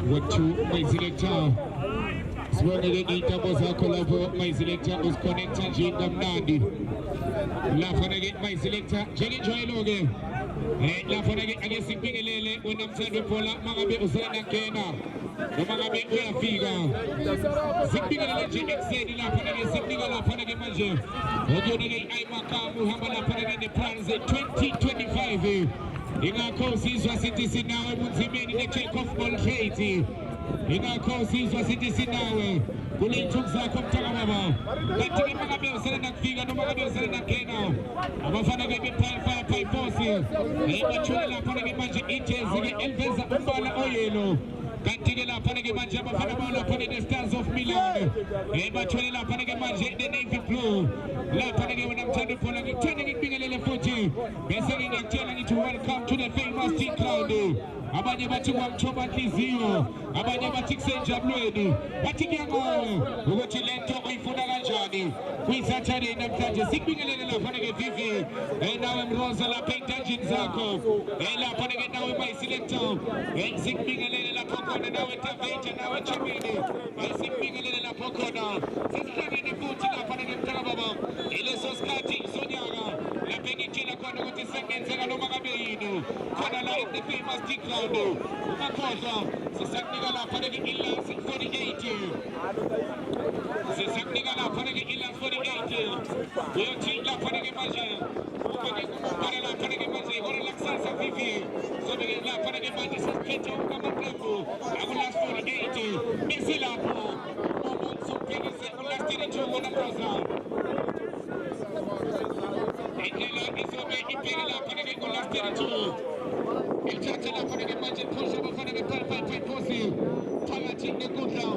What to my selector? Swagger double circle my selector was connected Jacob Nandi. Laugh on again my selector, Jenny Joy Logan. Laugh on again against Pingele when I'm trying to pull up Magabe Usana Kena. Magabe Uya Figa. Zipping legend said in Apanagan, Zipping on Apanagan Majo. Ogonagay Aimaka Muhammad Apanagan, the plans 2025. In our courses was it is now Munzimen in the check of Molfati. In our courses was it is now. Kule tukza kumtaka baba. Katika Magabe Usana Figa, no Magabe Usana Kena. Abafana gave pai posi. Imachula Apanagan Majo Inches, Elveza Umbala Oyelo. Continue la panege manje abafana la panege Stars of Milan. Imachula la panege manje the Navy Blue. La panege when I'm turning for like turning it being a little footy. Messaging and telling you to welcome to the famous team crowd. Abanye bati wa mchoma kizio. Abanye bati senja blue. Bati kiango. Ugochi lento uifuna ganjani. Kuisachari na mtaje. Sikbinga lele la panege vivi. Nawe mroza la paint engine zako. La panege nawe my selector. Sikbinga lele la pokona nawe taveta nawe chimini. Sikbinga lele la pokona. Siskani ni buti la panege mtaka baba. Ile soskati sonyaga. La pengi chila kwa nukuti sengenze no magabeinu. Kana la the famous team crowd. Umakoza. Sisakniga la panege illa 48. Sisakniga la panege illa 48. Yochi la panege maje. Para la panege maje. Hora la salsa vivi. Sobre la panege maje. Sisketo kama mrefu. Agula 48. Misi la po. Momon supeni se ulastiri chogo na prosa. Itela isobe ipere la panege ulastiri chogo. Il tente la panege maje. Pusha bafana me pai posi. Tala chinde kuta.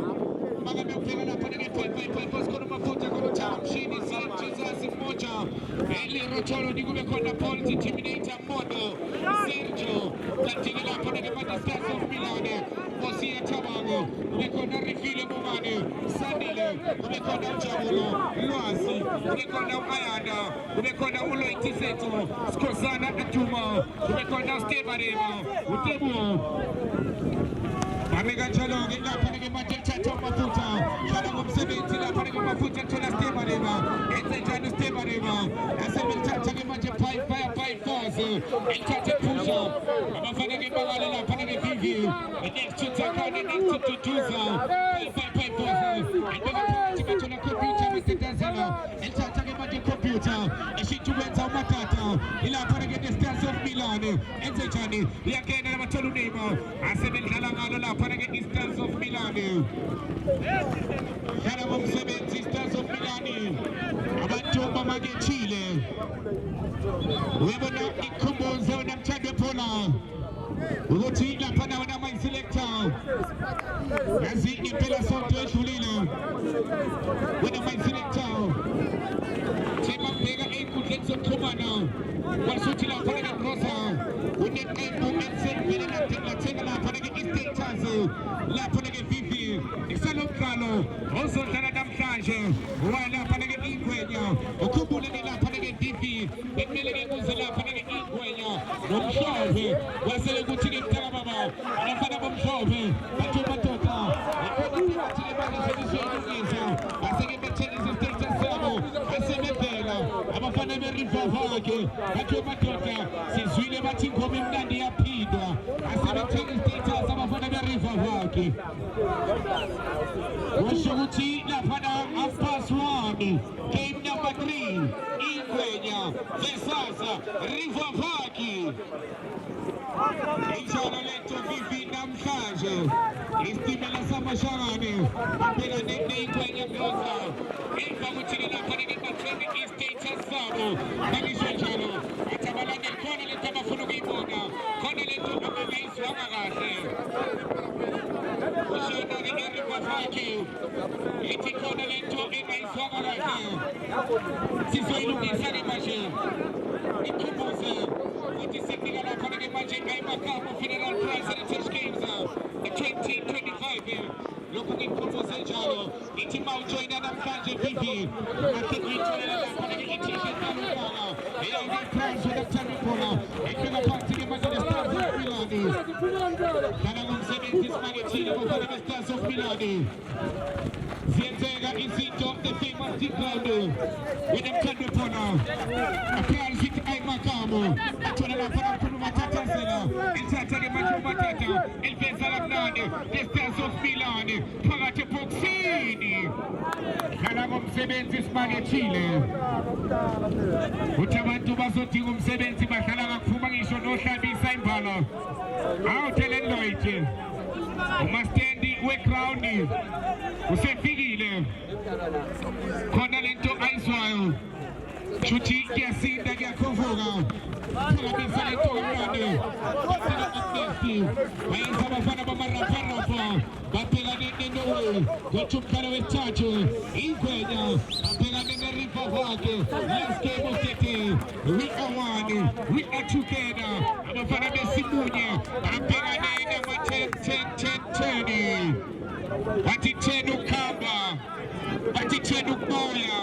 Magabe upega la panege pai posi. Kono mafuta kono tam. Shini Jesus moja. Eli Rocholo nigume kona Paul Intimidator Modo. Sergio. Tantine la panege maje Stars of Milan. Mosia Tabago. Umekona Rifile Mumane. Sanile. Umekona Ujamulo. Luasi. Umekona Ayanda. Umekona Ulo Itiseto. Skozana Atuma. Umekona Stebarema. Utemu. Amega Chalonge la panege maje chacho mafuta. Chalongo msebeti la panege mafuta tola Stebarema. Enze janu Stebarema. Asebe chacho maje pai force. Enchache pusha. Amafanege bagale la panege vivi. Next to Takane, next to Tuza. Pai force. Enchache tola computer Mr. Dazela. Enchache maje computer. Eshitu wenza matata. Ila panege the Stars of Milan. Enze jani. Yake na matolu nema. Asebe jalangalo la panege Stars of Milan. Yana mumsebeti Stars of Milan. Abatomba mage Chile. Webona ikumboza wana mchade pola. Ugochi la pana wana my selector. Nazi ipela soto shulile. Wana my selector. Tema pega kutenzo kumana. Wasuti la pana rosa. Une ense pele la tega la pana status. La pana vivi. Exalo kalo. Ozo tanadam franje. Wala pana ingwenya. Okubule la pana vivi. Emele muzela pana ingwenya. Mshove. Wasele kutini mtaka baba. Anafana mshove. Batuma tota. Tile bana sedizo. Asege beteni status sabo. Aseme bela. Abafana merifa vake. Batuma tota. Sizwile batingo mndani ya pidwa. Aseme beteni status abafana merifa vake. Washuguti la pana Ampas 1. Game number 3. Ingwenya versus Rivavaki. Ijana leto vivi na mkaje. Istimela sama sharane. Apela nene Ingwenya groza. Infa mutini la panege matremi istita sabo. Namisho jano. sizoyilungisa ke manje ikhumbuze ukuthi sifika lapha ke manje eMakamo Funeral Prize Heritage Games 2025 lokhu ngikhumbuze njalo ithi mawujoyina namhlanje vivi ake ngitholela lapha ke i-t-shirt nalugala eyayingiprize wekuthanda khona efika phansi ke manje ne-Stars of Milani dlala ngomsebenzi isimakethile bafana be-Stars of Milani ziyenzeka izinto the-famous deep ground wenemthando khona appeal sithi ayimakamo athola lapha kakhuluma thathazela elithatha ke manje umatata eliveza kamnandi the-Stars of Milani phakathi ebhokisini dlala ngomsebenzi isimakethile uthi abantu bazodinga umsebenzi badlala kakhuma ngisho nohlabisa imbala awuthelenloyithi umastendi we-ground usefikile khona lento ayizwayo shuthi kuyasinda kuyakhovuka phakabisa lento kamnandi basika upnesti bayenza abafana bamarapharapha babhekane neNorway kothi umdlalo wesithathu ingwenya babhekane ne-River Valley last game of the day we are one we are together abafana besimunye babhekane nama-10 bathi 10 ukhamba bathi 10 ukuboya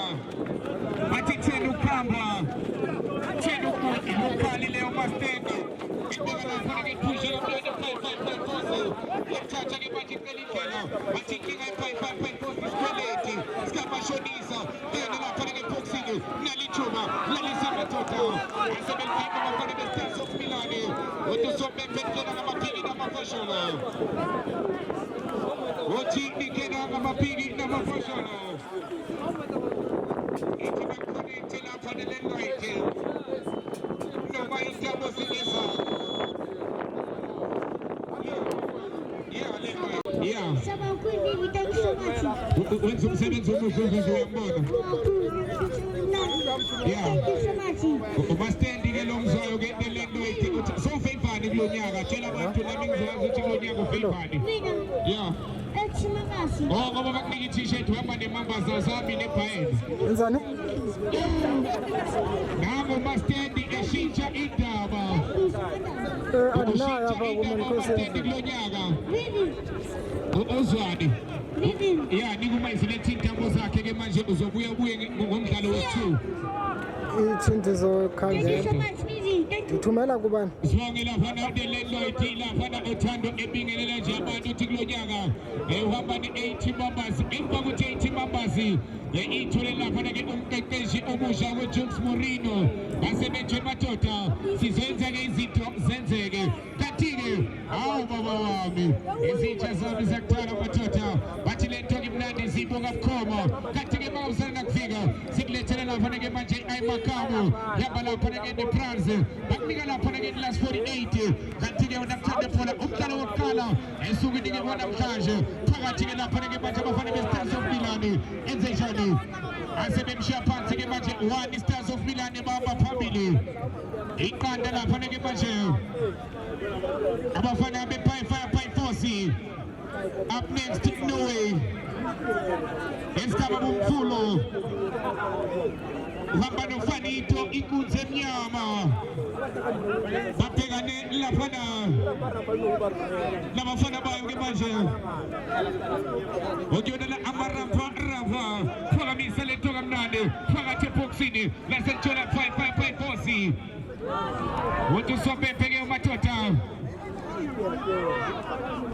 bathi 10 ukhamba 10 ukukali leyo mastendi ibekana khona ke phusha kamnandi 55 yathatha ke bathi celindlela bathi inkinga i-55 isikweleti sikamashonisa yena lapha ke boxing nalithuba lalisa madoda asebenzisa abafana be-Stars of Milani utusomephetlela ngamaphiki namafashona uthi nikena ngamaphiki namafashona ithi bakhonekte lapha nelenlight noma intambo zileza yeah Thank you so much. wenza umsebenzi omuhle uyambona yeah umastendi ke lo mzwayo ke nelenlight uthi sowufeyivani kulo nyaka tshela abantu nami ngizazi ukuthi kulo nyaka ufeyivani yeah oh ngoba bakunika i-t-shirt uhamba nemambaza zami nebhayeni enzani nango umastendi eshintsha indaba andinayo apha umastendi kulo nyaka uzwani ya nikumayizilethi intambo zakhe ke manje uzobuya ubuye ngomdlalo wesi-2 ithinti zokhangela ngithumela kubani sibonge laphana uDelenloyd laphana uthando ebingelela nje abantu uthi kulo nyaka uhamba ne-80 members emva kuthi 80 members ithole laphana ke umqeqeshi omusha we-Jux Morino basebenje madoda sizenza ke izinto zenzeke kanti-ke hawu baba wami izintsha zami zakuthala madoda bathi le nto kimnandi ziyibonga bukhoma kanti-ke bawusana nakufika sikulethela laphana ke manje ayimakamo yamba laphana ke ne-France bakunika laphana ke last 48 kanti-ke nakuthande phona umdlalo wokuqala esukwini ke namhlanje phakathi ke laphana ke manje abafana be-Stars of Milani enze njani asebemshiya phansi ke manje 1 Stars of Milani bahamba phambili iqanda laphana ke manje abafana be-Fire Force up next Norway esigaba bomfulo uhamba nofanito inkunzi emnyama babhekane laphana nabafana bayo ke manje ukuyonela amarampa phakamisa lento kamnandi phakathi ebhokisini lasentshona 5 Force uthi sobebheke umadoda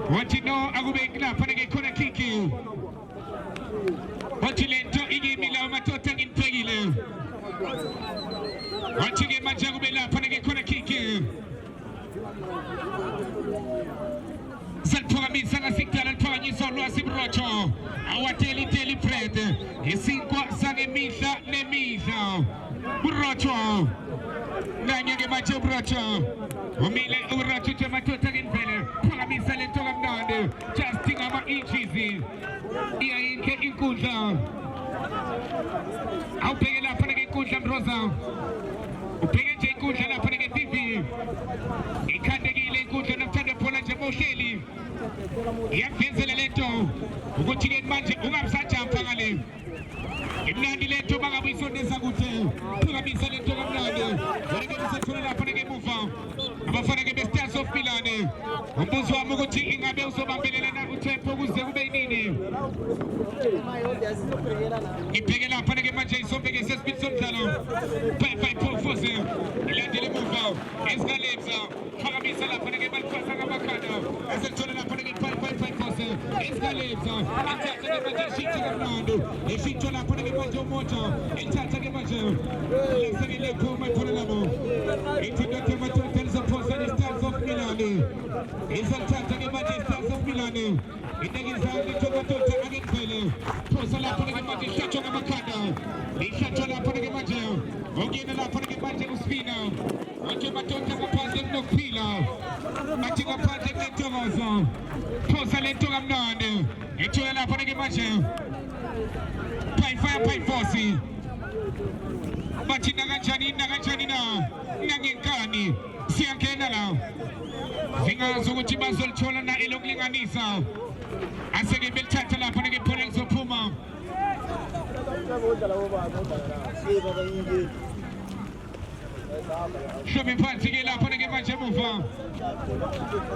wathi no akube laphana ke khona kiki wathi lento ikimila umadoda nginibhekile wathi ke manje akube laphana ke khona kiki saliphakamisa ngasikudala liphakanyiswa ulwasi Mrocho awateli Fred isinkwa sangemihla nemihla Mrocho nanye ke manje Mrocho umile uRocho uthi madoda ngendvele phakamisa lento kamnandi just ngama-inches iyayinhle inkundla awubheke laphana ke inkundla Mroza ubheke nje inkundla laphana ke TV ikhandekile inkundla nakuthanda phona nje mohleli iyakuvezela lento ukuthi ke manje ungabisajampa ngale Mnandi lento bakabuyisondeza kude phakamisa lento kamnandi bonke besethola lapha ngemuva abafana ke be-Stars of Milan umbuzo wami ukuthi ingabe uzobambelela na uTempo kuze kube yini ibheke lapha ke manje isombeke sesibili somdlalo 5-5-4 ilandele emuva esikalebza phakamisa lapha ke baliphasa ngamakhanda esethola lapha ke 5-5-4 esikalebza athatha ke manje ishintsho kamnandi ishintsho lapha ke manje umoja ethatha ke manje lesekele phuma ipholo labo ithi Dr. Tells of Stars of Milan izalithatha ke manje Stars of Milan inekizali Tomatota akenzele phosa lapha ke manje ihlatshwa ngamakhanda ihlatshwa lapha ke manje ongena lapha ke manje uSpina onke madoda ngaphandle kunokuphila bathi ngaphandle kunentokozo phosa lento kamnandi ethola lapha ke manje Payfosi bathi nakanjani na nangenkani siyangena la singazi ukuthi bazolithola na elokulinganisa aseke belithatha lapha ngepholo lizophuma shobe phansi ke lapha ke manje emuva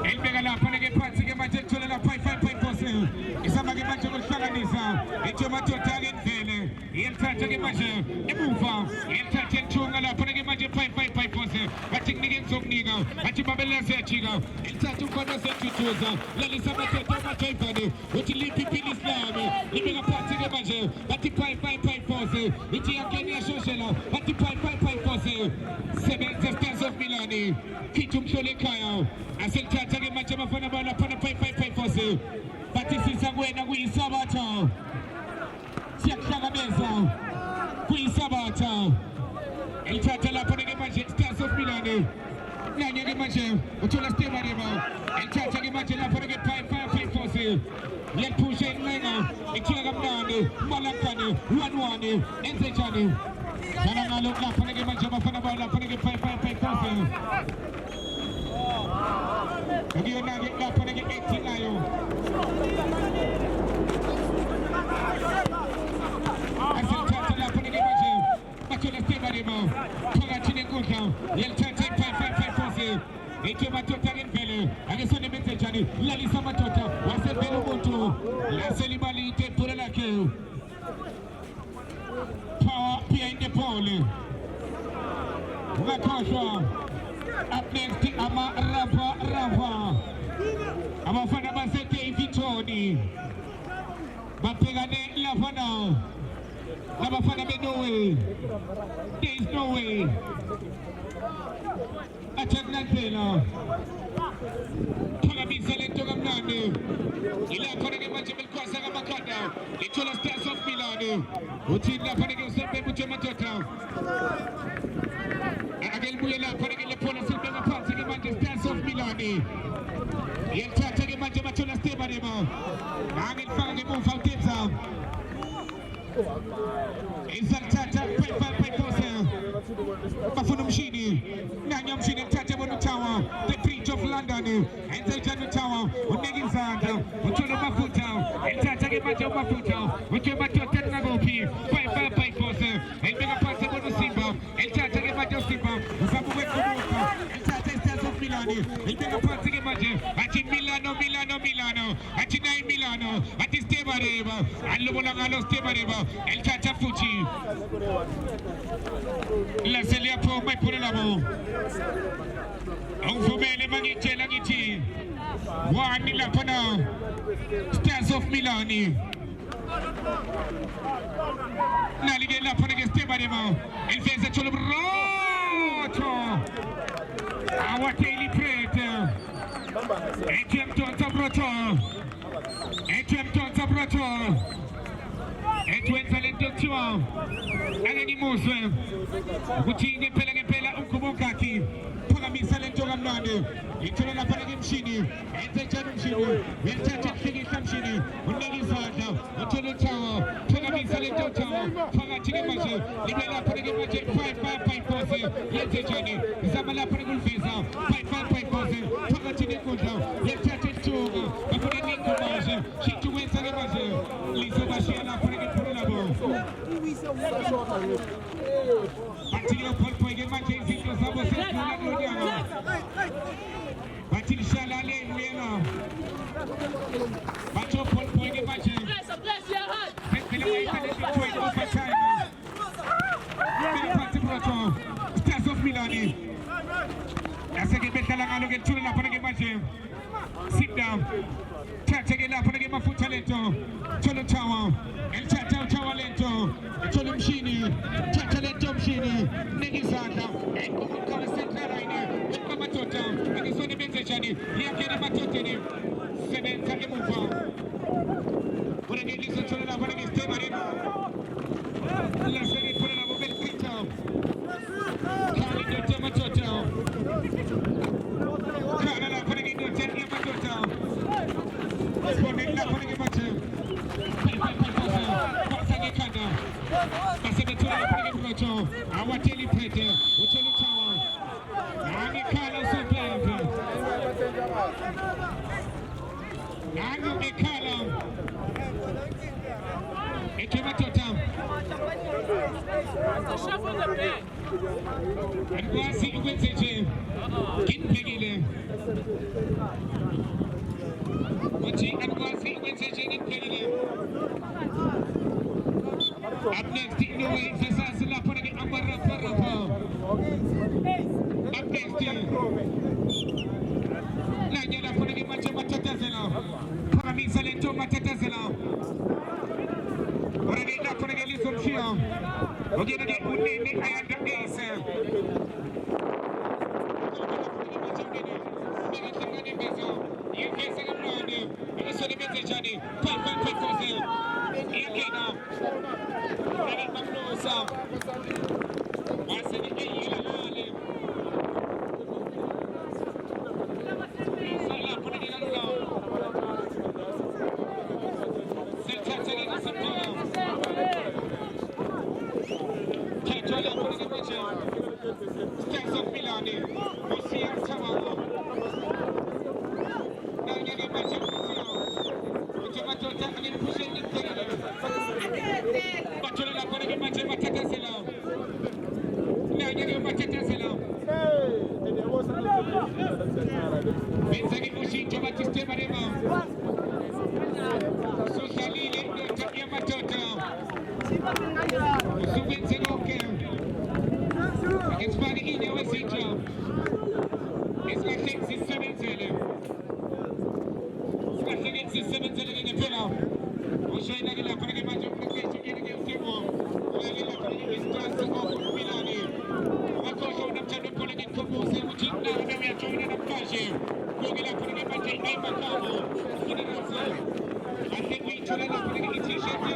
elibeka lapha ke phansi ke manje lithola la 5-5-4 isama ke manje ngokuhlanganisa ethi madoda akendlele yelithatha ke manje emuva yelithatha elithunga lapha ke manje 5-5-4 bathi kunike ngizokunika bathi babelele siyajika elithatha ukhona sejujuza lalisa madoda amajayivane uthi liphi iphilisi lami libeka phansi ke manje bathi 5-5-4 ithi yakeni yashoshela bathi 5-5-4 sebenza Stars of Milan kithi umhlolo ekhaya aselithatha ke manje abafana bala phana 5-5-4 bathi sisa kuwena kuyisabatha siyakuhlangabeza kuyisabatha elithatha lapha ke manje Stars of Milan nanye ke manje uthola Stebareba elithatha ke manje lapha ke 5-5-4 yepusha incenga ikhila kamnandi malakane 1-1 enze njani sana ngalo lapha ke manje abafana bala lapha ke 5-5-4 Ukiona ke lapha ke 18 nayo aselithatha lapha ke manje bathola Stebareba phakathi nenkundla yelithatha 5-5-4 Eke madoda ngemvele akesone benze njani lalisa madoda wasevela umuntu laselibali itempura lakhe power behind the pole ungakhohlwa up next ama Rafa abafana baseDavid Tony babhekane lafana labafana beNorway there is no way athakulaphela phakamisa lento kamnandi ilapha ke manje belikhwasa ngamakhanda lithola Stars of Milan uthini lapha ke uSebebe uTomatota akelibuye lapha ke lephola silibeka phansi ke manje Stars of Milan yelithatha ke manje bathola Stebareba angelifaka ngemuva uTemza izalithatha 5-5-4 bafuna umshini nanye umshini ethathe bona uTawa the Bridge of London enze njani uTawa uneka izandla uthola umafutha ethatha ke manje umafutha uthola madoda ngakuphi 5-5-4 elibeka phansi bona uSimba ethatha ke manje uSimba uzama ukweqhubuka ethatha Stars of Milan elibeka phansi ke manje athi Milano athi nayi Milano athi Stebareba alubona ngalo Stebareba elithatha futhi laseliapho mayiphula labo awuvumele mangitshela ngithi wani lapha na Stars of Milan nalike lapha ke Stebareba elifeza thola broto awateli prete ATM Tonta broto etwenza lento kuthiwa angengimuzwe ukuthi ngempela umkhumokakhi phakamisa lento kamnandi ithola lapha ke emshini enze njani umshini welithatha kufikisa mshini uneka izandla uthola uTawa phakamisa lento Tawa phakathi ke manje libe lapha ke manje 5-5-4 yenze njani izama lapha kuliveza 5-5-4 phakathi nenkundla yelithatha isithunga bafuna ninkomaje shithi wenza ke manje lizobashiya lapha ke phula labo Batilo Polpo ke manje izinto zabo sezidlula kulonyaka. Batili shala le lena. Bacho Polpo ke manje. Phela bayibale Detroit overtime. Phela phansi Proto. Stars of Milan. Aseke bedlala ngalo ke thula lapha ke manje. Sit down. Thatha ke lapha ke mafutha lento. Tholo Tower. El Tata Tower lento. Tholo mshini. Thatha lento mshini. Nekizandla. Ekukhala central line. Ekamatota. Akisone benze njani. Liyakena matoteni. Sebenza emuva. Bona ke liso tholo lapha ke stema lento. La seri tholo lapha ke Peter. Kali lento matota. Kala lapha ke lento matota. Responding lapha ke matota. Awateli Pete, Utelu Tower, Nagi Kala Sopleve, Nagi Ekala, Ekematotam, and Wasi Wenseje, Kin Pegile, Wachi and Wasi Wenseje, Kin Pegile. Up next, in the way, Fesas Lapone Amara Parapa. Up next, Nanya Lapone Matatazela, Paramisa Lento Matatazela. What did Lapone Lison Fiam? Okay, I am the ace. You can say around you. You saw the message, Johnny. Ready to blow some. I said, hey, you know, Stars of Milan, Lucia Tamago. Now you're going to mention Tomato Tackling pushing it together. Battle up on the Matatazela. Now you're going to Matatazela. Benzani pushing Tomato Stemarema. Socially, Yamatota. Subenzenoke. It's funny in your job. It's like 6 7 zero. It's like 6 7 zero in the pillow. We'll show you that you're going to get your presentation in the game. We're going to start to go for Milani. We're going to have to put it in Kobo, say, which is now we are joining the pleasure. We're going to put it in my team, Makamo. I think we turn it up and get t-shirt now.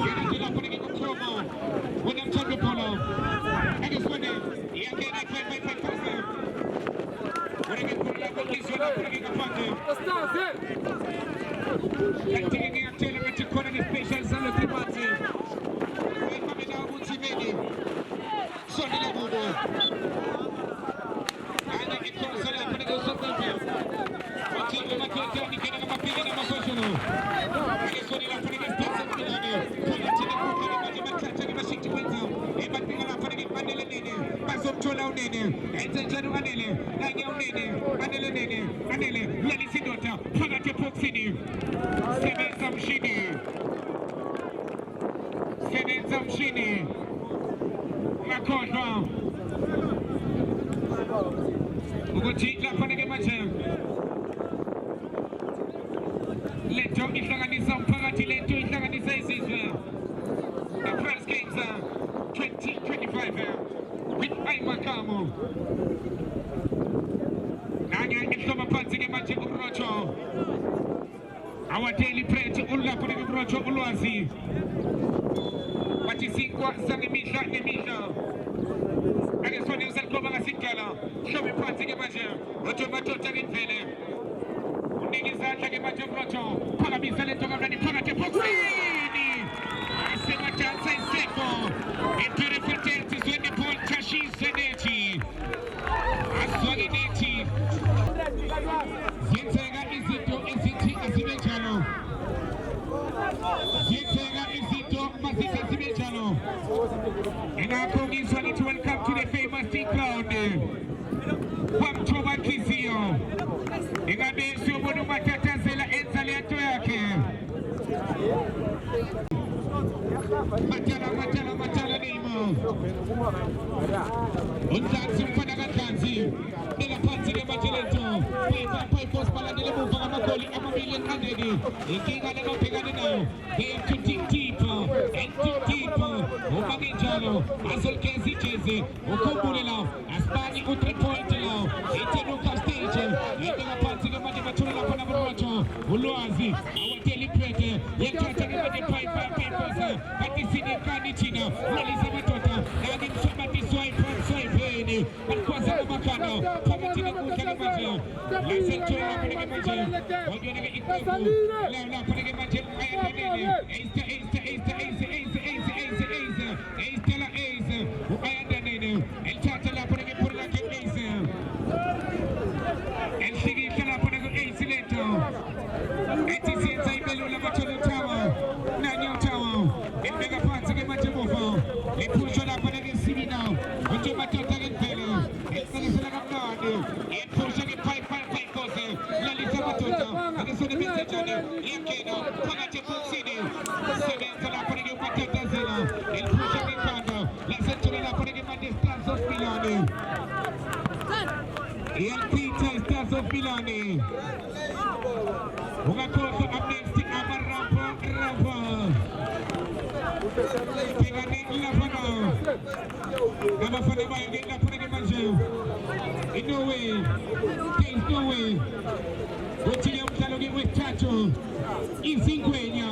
You're going to put it in the promo. With them Champion Polo. And it's funny. Yeah, okay, I can't make my person. When I get put it up on this one, I'm putting a party. I'm taking the activity to call the special Saluki party. We're coming out with Chimeni. Sonny Labudo. And I get called Salah, putting a something here. What's your number 20? I'm getting a feeling of a social. And it's funny, I'm putting a special Milani. Put it to the machine to win them. But we are putting it Manila Nene, Basum Chola Nene, and Zajadu Anele, Nanya Nene, Manila Nene, Anele, Lalisidota, Pagate Poxini, Seven Samshini, Makotra, Uguchi, Lapanege Machem, Leto, Islaganisa, Pagati, Leto, Islaganisa is Israel. The first games are 2025 with Makamo. Nanya Isloma Panzige Machi Urocho. Our daily prayer to Ulla Puri Urocho Uluazi. Matisingwa Sanimisha Nemisha. I guess when you said Kobanga Sikala, show me Panzige Machi, Rotomato Tarinfele. Niggas like a Machi Urocho. Pagamisa Letonga Rani Pagate Poxini. Into the potential is when the ball touches Seneti. Aswagineti. Zintega Izito Iziti Azimechano. Zintega Izito Mazika Zimechano. Jalo. And our Kongis wanted to welcome to the famous T-Cloud. From Choba Kizio. Ingabe Subodu Matata Zela Enzali Atoyake. Matala Nemo. Untanzi Mfanaga Tanzi. Nega Panzi de Mageleto. Pai Pospala de Lebu Makoli, Amabili Kandedi. Ikinga Nego Peganino. They have to dig deeper and dig deeper. Omagi Jalo. Azul Kezi Jeze. Okobulela. Aspani Utri Point Lao. Itenuka Stage. Nega Panzi de Mageleto. Panamoto. Uluazi. Our deliberate. Yekata Nega Pai Posa. Patisini Kanichina. Melissa Matota. Nagin Somati Swipe. But Kwasa Makano. Pamatini Kutalimajo. Listen to our Stars of Milani. Ugakosa amnesty Amarapa Rapa. Pegani Lavana. Amafana Bayang Lapana Manjo. In no way. There's no way. William Kalogi with Tato. Izingwenya.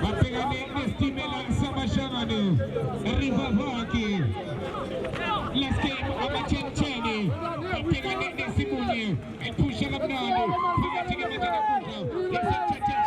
Mapegani Nestimela Samashamane. River Vaki. Let's game Amachencheni. Pegani Nesimunye. And Pusha Labnano. Pagati Matanapusha. It's a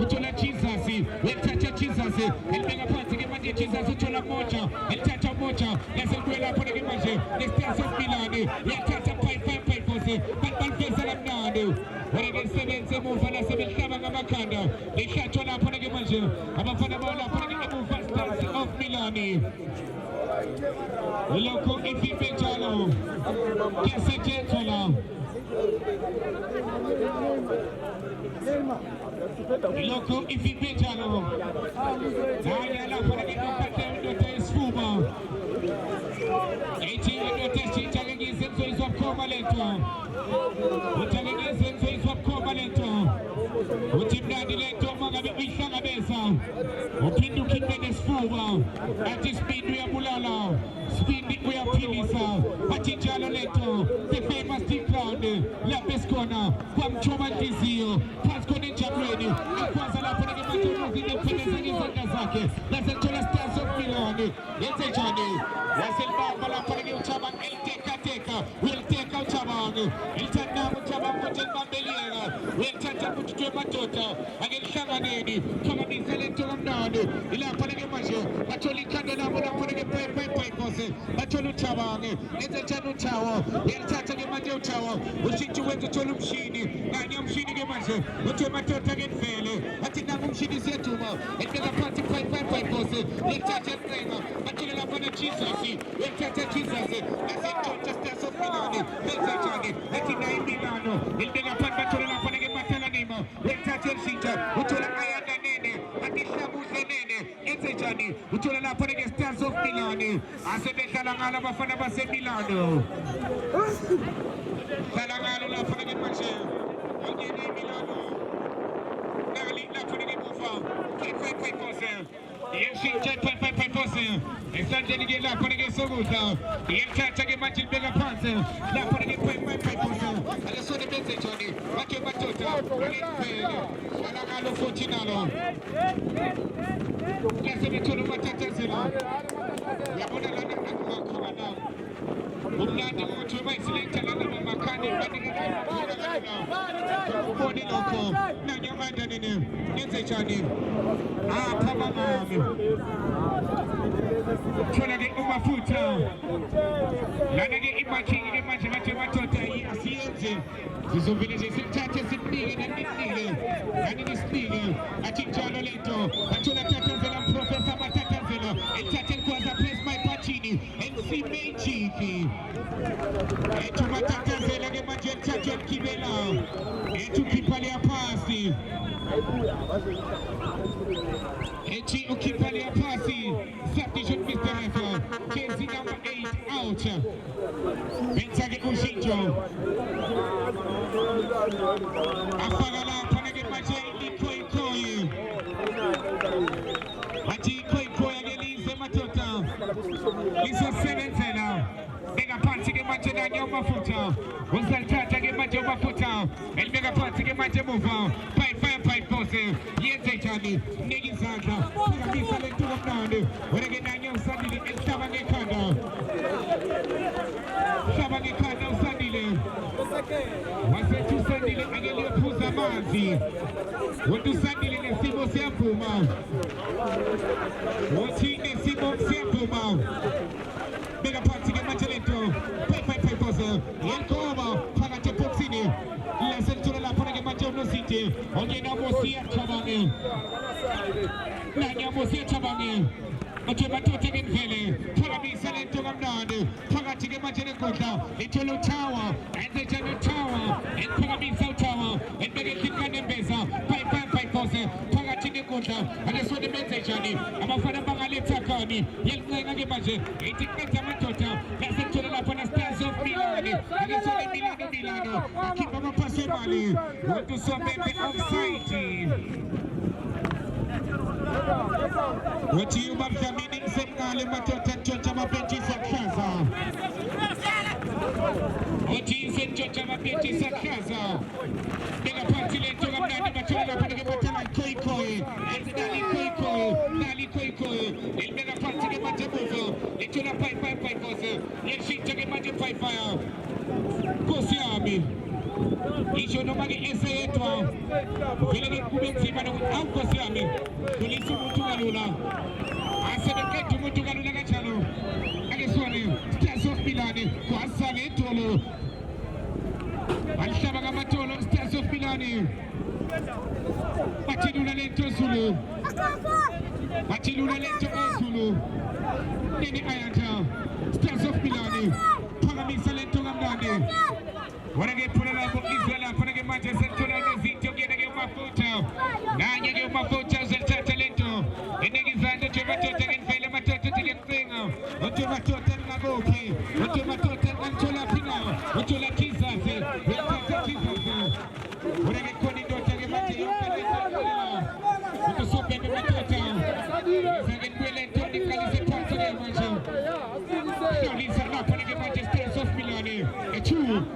Utola Jesus, Wetacha Jesus, and Mega Party Jesus, Utola Mocha, and Tata Mocha, let's go up for the Gimaje, the Stars of Milani, Yatata Pai but Balfesa Nadu, when it is 7 move and a 7 Makanda, they catch on up for the Gimaje, I'm a Fanabala for the move and Stars of Milani. Loco Ifi Jalo, Kese Jentola. Loco Ifi Jalo. Nayala for the Gimaje, Sfuba. 18 testing challenges and so is of Comalento. Challenges and so is of Comalento. Utimna Dileto Magabi Ishanabesa. Opindu Kidney Sfuba. At this speed we are Bulala. Speed we are Pilisa. Pachijalo Leto. The famous T-Cloud. La Pescona. From Choma Tizio. Pascone Jabreni. Aquazala for the Gimaje Independence and Izakazaki. That's the Stars of Milan. It's a journey. That's it. Bala for the Chaban. We'll take out Chaban. We'll take down Chaban. We'll take Bambeliera. We'll take out Matota. Again, Shamanini. Chamani Select Nadu. Ila Panamajo. Actually, Kandana would have put a paper. Actually, Chaban. It's a Chanu Tower. We'll take a Majo Tower. We'll see to went to Cholumshini. And I'm Shini Gemajo. But your Matota get fair. I think I'm Shini Setuma. It's a party pipe. We'll take a trainer. Actually, I'm going to Jesus. We'll take a Jesus. As it just of Milano. Let's say 99 Milano. We'll take a Panatola for the Matalanimo. We'll take a Sita. Utola Ayana Nene. Atisha Musenene. It's a journey. Utola for the Stars of Milano. As a Talangala Bafanabase Milano. Talangala for the Mache. Okay, Milano. Nali, not for the Mufa. 10.5%. Yes, 10.5%. esandleni ke lapho ke sokudla iyathatha ke manje libeka phansi lapho ke phayiphosa ake sona benze njani bakhe madoda ngempela alakalo futhi nalo lase bethola umathathazela yabona lana akukhona nawo umlandi ukuthi umayiselector lana mamakhani banika ubone lokho nanyamanda nene nenze njani apha mangami thola ke umafutha lana ke imaking ke manje bathe madoda asiyenze sizovele nje sithathe sinike neminike yani nisipike athi njalo lento athola thathazela mprofessor mathathazela ethathe kwaza press my patini MC Magic ethi mathathazela ke manje ethathe kibela ethi ukhipha le pasi ethi ukhipha le pasi substitution Mr. Refa jersey number 8 out benza ke ushintsho afaka lapha ke manje ikhoyi athi ikhoyi ke lize madoda lisosebenzela beka phansi ke manje nanya umafutha uzalithatha ke manje umafutha elibeka phansi ke manje emuva five pose yenze njani nika izandla sikamisa lento komnandi wena ke nanya usandile elihlaba ngekhanda hlaba ngekhanda usandile wasethi usandile ake liyophuza amanzi wonke usandile nesimo siyavuma wothi nesimo siyavuma beka phansi ke manje lento five pose yenkoba phakathi eboxini laselithola lapho ke manje unositi ongena mosiya chabange nanya mosiya chabange Athe madoda ke mvele phakamisa lento kamnandi phakathi ke manje lenkundla ithola uTower enze njani uTower ephakamisa uTower ebeke ikhikane embeza five pose phakathi nenkundla ake sona benze njani abafana bangaletha khani yelincenga ke manje ithi qedza amadoda lasethola lapha na Stars of Milan ake sona Milano akhipha amaphasi emali wonke usombe offside Wathi ubamdlamini semngale madoda ntshontsha amabhentshi saklaza Wathi sentshontsha amabhentshi saklaza Beka phansi lento kamnandi bathola lapha ke bathala ikhoyi nali ikhoyi elibeka phansi ke manje emuva lithola five pose yeshintsha ke manje fire Nkosi yami isho noma ke eseyedwa vele ke kube nzima nokuthi awukosi yami kulisa umuntu kalula asebeqeda umuntu kalula kanjalo ake sone Stars of Milan kwasale idolo alihlaba ngamatolo Stars of Milan bathilula lento Zulu bathilula lento Zulu nini ayatha Stars of Milan phakamisa lento kamnandi Wana ke pula lapho izwe lapho ke manje sekuthola nezinto ngene ke umafutha nanye ke umafutha uzalithatha lento eneke izandla nje madoda ke mvele madoda ke ncenga uthi madoda ngakuphi uthi madoda ngithola phina uthola kizaze uyathatha kizaze wana ke khona indoda ke manje yonke uthi sobheke madoda izake kwelento nikalise phansi ke manje hlolisa lapho ke manje Stars of Milan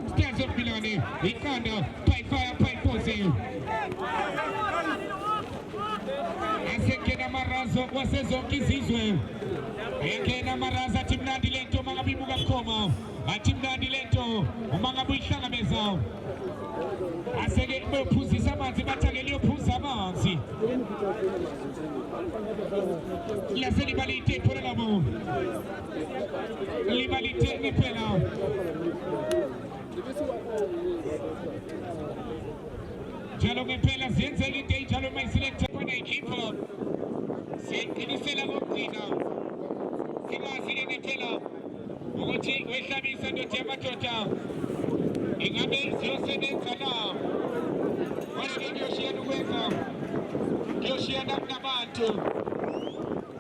Stars of Milan iqanda five pose asengena marazo wasezonke izizwe engena maraza athi mnandi lento mangabibuka bukhoma athi mnandi lento uma ngabe uyihlangabeza aseke bephuzisa amanzi bathake liyophuza amanzi laselibalite phela labo libalite phela Jalo ngempela zenzele into enjalo mayiselector kona ikhipha siqinisela ngokugcina singazi ngempela ukuthi wehlabisa ndothi yamadoda ingabe siyosebenza na wena ngiyoshiyana ukwenza ngiyoshiyana nabantu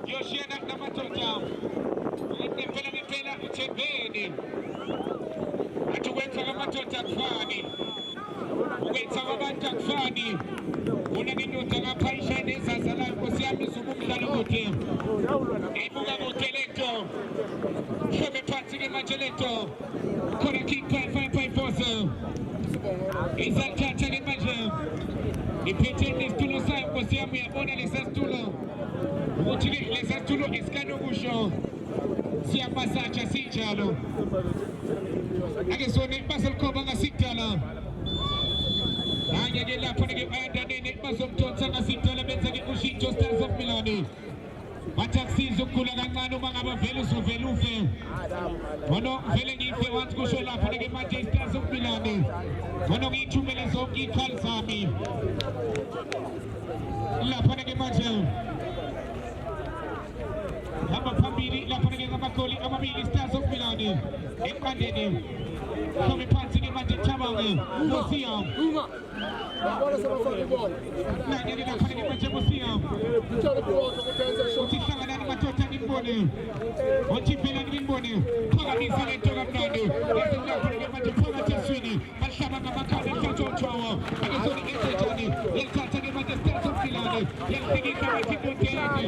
ngiyoshiyana namadoda ngempela uthembeni athi ukwenza ngamadoda kufani ukwenza kwabantu akufani una ngindoda ngapha ishane ezazalayo nkosi yami izubumdlalo kude ibuka kude lento From passing in Magelento. Corner kick 5-5-5-4. Is that catching in Magel? Ipete nestulo sa mposiamu ya bona lesastulo. Utile lesastulo iskano busho. Siya pasacha sinjalo. Agesone basal koba ngasitala. Hanya gela panege ada nene basal tonsa ngasitala benzake ushito Stars of Milani. Mataksizo kula ngano mangaba velu so velufe. Mono vele ngife want kusho lapha ke manje Stars of Milani. Mono ngithumele zonke ikhali zami. Lapha ke manje. Hamba phambili lapha ke ngabagoli amabili Stars of Milani. Enkandeni. Kome phansi ke manje Thabange. Mosiya. Nanyeni lapha ke manje Mosiya. Usihlangana namatota nimbone. Uthibela nimbone. Phakamisa lento kamnandi. Bese lapha ke manje phakathi eswini. Bahlaba ngamakhala ekhothothwawo. Akuzona into yelithatha ke manje Stars of Milani. Yelifikisa bathindotene.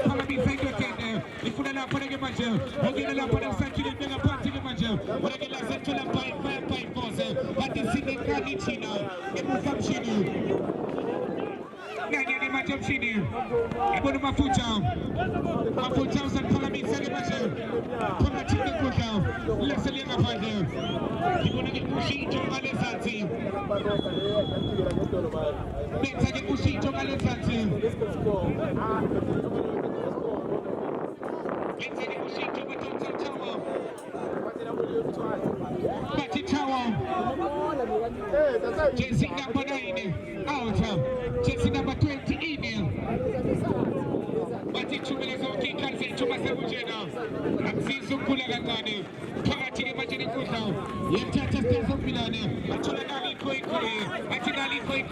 Phakamisa indotene. Ifuna lapha ke manje. Ongena lapha nesakile beka phansi ke manje. Ongena lasethola 5-5-5 bathi sinekani thina emuva mshini. Nanyeni manje mshini. Ebona mafutha. Mafutha usaphakamisa ke manje. Phakathi nekudla. Lesele ngaphandle. Ngibona ke ushintsho ngalezansi. Benza ke ushintsho ngalezansi. Benza ke ushintsho batothawa. Bathi Thawa. Jersey number 9 out. Jersey number 20 in. Bathi chumele zonke ikhali chuma sebujena. Amsiza ukula kancane. Phakathi ke manje nekudla. Yethatha Stars of Milani. Athola nali khoyi. Athi nali khoyi.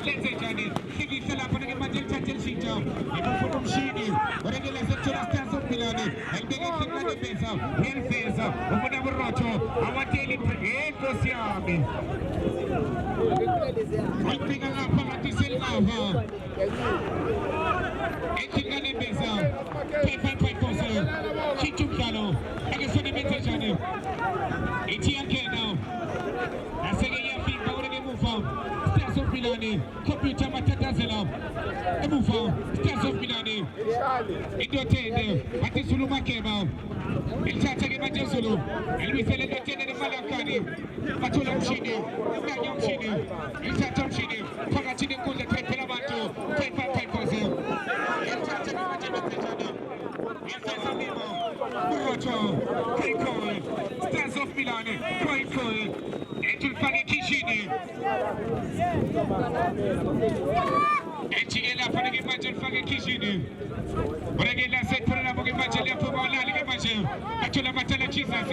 Lenze njani? Hlikihla lapha ke manje lithatha elishintsha. Ebufuna umshini. Oregela sethola Stars of Milani. Elibeke ekhanda besa. Yelfeza. Ubona burotho. Awateli Nkosi yami. Wapika lapha ngathi selingava. Ekhingane besa. 5-5-5 Chichukalo. Akesone benze njani? Ithi yakena. Aseke yafika ureke emuva. Stars of Milani. Computer matatazela. Emuva. Stars of Milani. Indotende. Athi Zulu Makeba. Ilithatha ke manje Zulu. Elibisele indotende nemalakani. Bathola umshini. Nanya umshini. Ilithatha umshini. Phakathi nenkundla phela abantu. 5-5-5. Ilithatha ke manje benzenjani? Ilithatha Mimo. Burotho. Koi. Stars of Milani. Koi. Etulfane kishini. Echigela fane ke manje ulfake kishini. Oregela sethola ke manje lapho balali ke manje. Athola matala Jesus.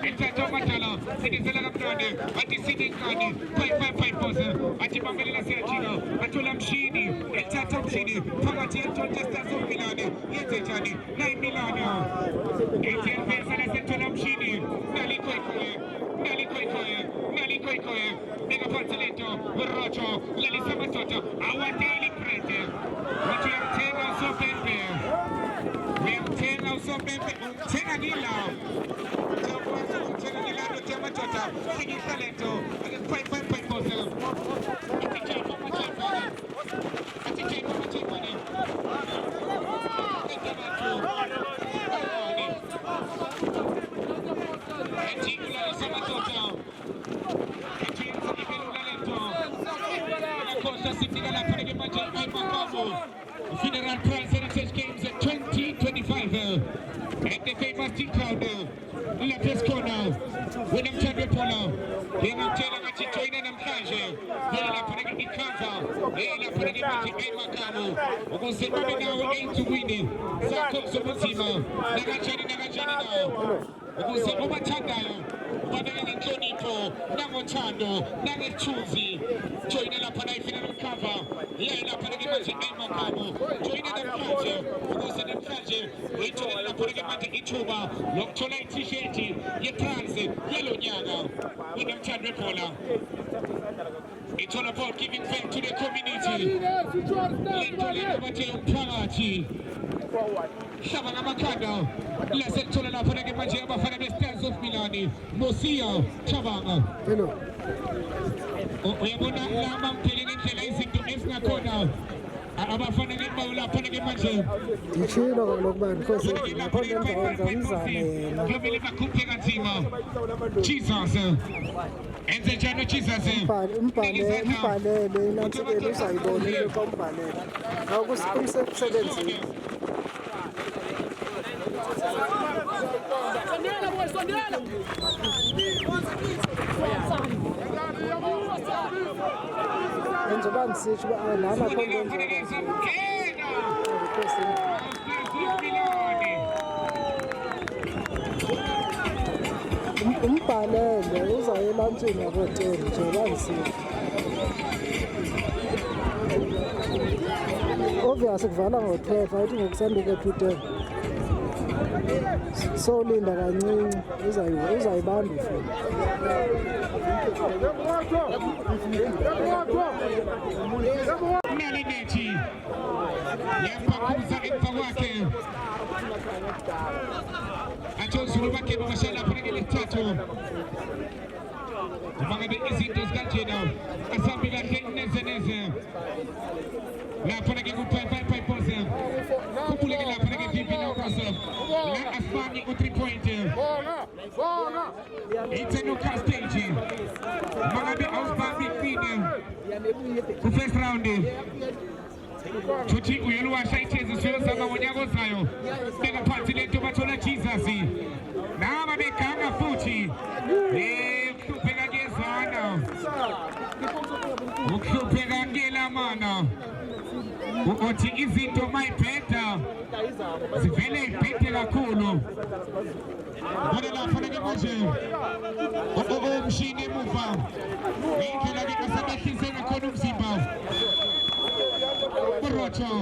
Elithatha matala. Sidizela kamnandi. Bathi sidinkani. 5-5-5. Athi bambelela siyajika. Athola mshini. Elithatha umshini. Phakathi yentonto Stars of Milani. Yenze njani? Nayi Milana. Ethi elivesela sethola mshini. Nali koi. Bega phansi lento. Burotho. Lalisa madoda. Awateli prete. Wathi uyamthenga usobhembe. Uyamthenga usobhembe. Umthenga ngila. Uyakwazi ukumthenga ngila ndoda yamadoda. Hlikihla lento. 5-5-5. Athi Jacob Machibane. Funeral Prize Heritage Games 2025 at the famous team crowd left his corner when I'm trying to pull out then I'm telling you to join in namhlanje yena lapha ke ikhava yena lapha ke manje emakamo ukuze babe nawo eziwini sakho zobunzima nakanjani nawo ukuze obathandayo babeke ngenhlonipho nangothando nangethuzi join lapha la ifinal cover yena lapha ke manje emakamo join namhlanje ukuze namhlanje uyithola lapha ke manje ithuba lokuthola i-t-shirt ye-France yelo nyaka unamthando webhola It's all about giving back to the community. Lento bathe umphakathi. Shaba ngamakanda. Lasethola lapha ke manje abafana beStars of Milan. Mosia Chabanga. Hello. Uyabona lama mphele ngendlela izinto ezingakhona. Abafana ngebawu lapha ke manje. Ngishilo kaloku bani Nkosi lapho ngenza umzamo yena. Kumele bakhuphe kanzima. Jesus. Enze njalo Jesus. Umbhalele inantsibelo uzayibona into kombhalele. Awukusebenzini. Njengoba ngisitsho lana kongenza umbhalele uzaye elantshini yakoteni njengoba ngisitsho. Obvious kuvala ngo-12 ayithi ngokusanduke ku-10. So linda kancinci uzayibamba futhi. Nalinethi yaphakuza emva kwakhe athozulu bakhe babashela phakele lesithathu bangabe izinto zikanjena asambi kahle neze lapha ke ku-5 kuphuleke lapha ke vipi la kwaso la asfani u3 point it's a knockout stage bangabe awusibambi ku first round Chuchi uyoluwasha ithezi siyozama ngonyaka ozayo beka phansi lento bathola Jesus naba beganga futhi ukuhlupheka kezana ukuhlupheka ngelamana uthi izinto mayibheda zivele ibhede kakhulu bona lapha ke manje umshini emuva indlela ke asebehlise ngakhona umzimba Rocho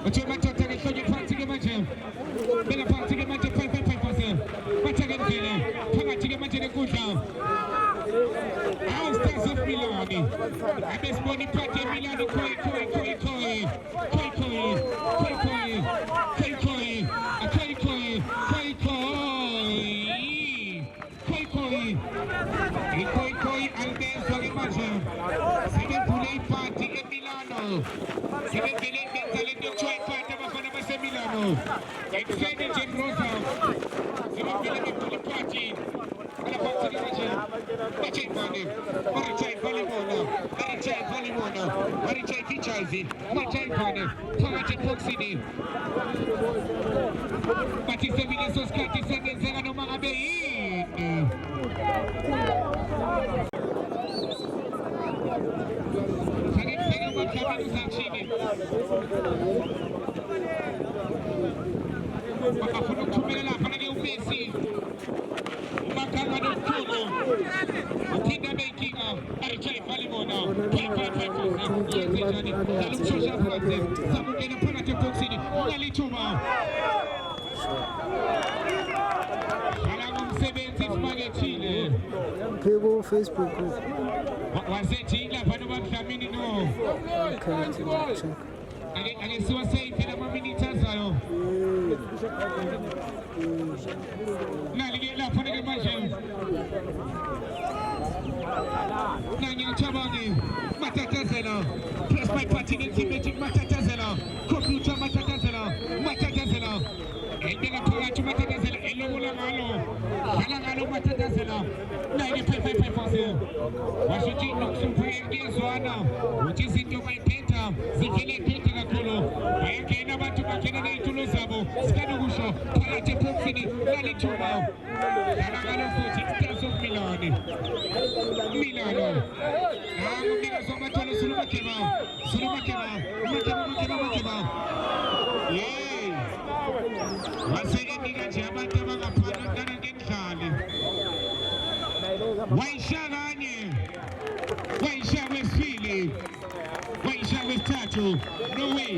Uchema tota ke shoje phansi ke manje beka phansi ke manje 5 bathathe ngene phakathi ke manje nekudla Stars of Milan abesibona iphathe Milan koi albenzo ke manje sebevule iphathi eMilano sebevele benza lento ekuthiwa iphathi abafana baseMilano ekuseni nje Rosa sebevele bevule iphathi alaphansi ke manje bachayivane barichayivichayivi bachayivane phakathi eboxini bathi sevile leso sikhathi sengenzeka noma ngabe yini Bakafuna ukuthumela lapha ke uMessi umakhanga nomkhulu uphinda beyinkinga ayichayiva libona yenzenjani nalumshosha phansi samukela phakathi eboxini ungalithuba umsebenzi simakethile pheko Facebook wasethi lapha nobamdlamini no ake siwasave lama-minutes azayo nali-ke lapha ke manje nangiyachabange matatazela press my party netimetic matatazela computer matatazela ebeka phakathi matatazela elobola ngalo dlala ngalo matatazela nayike 5 washuthi nokusuphekezwana uthi izinto bayiphetha zivele phethe kakhulu bayangena abantu bangena ney'tulo zabo sikanokusho phakathi eboxini lalithuba dlala ngalo futhi Stars of Milan umnikazi wamathola sulumakeba wasekenika nje abantu abangaphanakana ngendlali wayisha kanye wayisha kwesibili wayisha kwesithathu no way